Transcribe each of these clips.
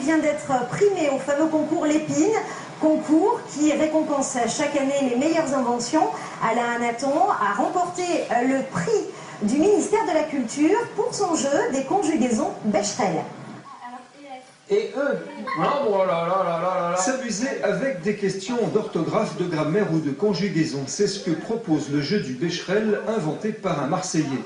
vient d'être primé au fameux concours Lépine, concours qui récompense chaque année les meilleures inventions. Alain Anaton a remporté le prix du ministère de la Culture pour son jeu des conjugaisons Becherel. Et eux, s'amuser avec des questions d'orthographe, de grammaire ou de conjugaison, c'est ce que propose le jeu du Becherel inventé par un Marseillais.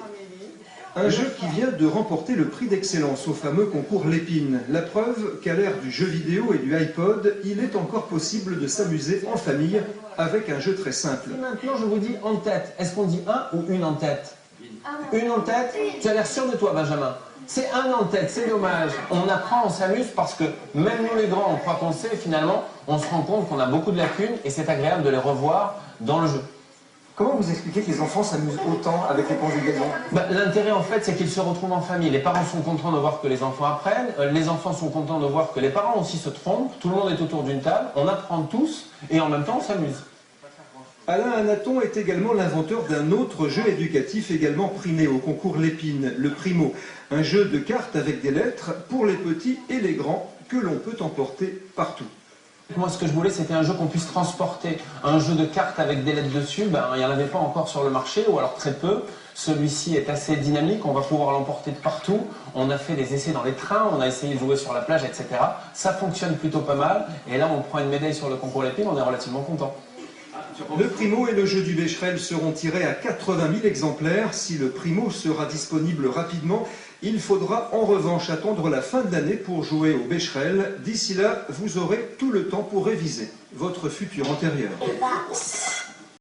Un jeu qui vient de remporter le prix d'excellence au fameux concours Lépine. La preuve qu'à l'ère du jeu vidéo et du iPod, il est encore possible de s'amuser en famille avec un jeu très simple. Maintenant, je vous dis en tête. Est-ce qu'on dit un ou une en tête? Une en tête? Tu as l'air sûr de toi, Benjamin. C'est un en tête, c'est dommage. On apprend, on s'amuse parce que même nous les grands, on croit qu'on sait, et finalement, on se rend compte qu'on a beaucoup de lacunes et c'est agréable de les revoir dans le jeu. Comment vous expliquez que les enfants s'amusent autant avec les conjugaisons? L'intérêt en fait c'est qu'ils se retrouvent en famille. Les parents sont contents de voir que les enfants apprennent, les enfants sont contents de voir que les parents aussi se trompent, tout le monde est autour d'une table, on apprend tous et en même temps on s'amuse. Alain Anaton est également l'inventeur d'un autre jeu éducatif également primé au concours Lépine, le Primo. Un jeu de cartes avec des lettres pour les petits et les grands que l'on peut emporter partout. Moi, ce que je voulais, c'était un jeu qu'on puisse transporter. Un jeu de cartes avec des lettres dessus, il n'y en avait pas encore sur le marché, ou alors très peu. Celui-ci est assez dynamique, on va pouvoir l'emporter de partout. On a fait des essais dans les trains, on a essayé de jouer sur la plage, etc. Ça fonctionne plutôt pas mal. Et là, on prend une médaille sur le concours Lépine, on est relativement content. Le Primo et le jeu du Becherel seront tirés à 80 000 exemplaires. Si le Primo sera disponible rapidement, il faudra en revanche attendre la fin de l'année pour jouer au Becherel. D'ici là, vous aurez tout le temps pour réviser votre futur antérieur.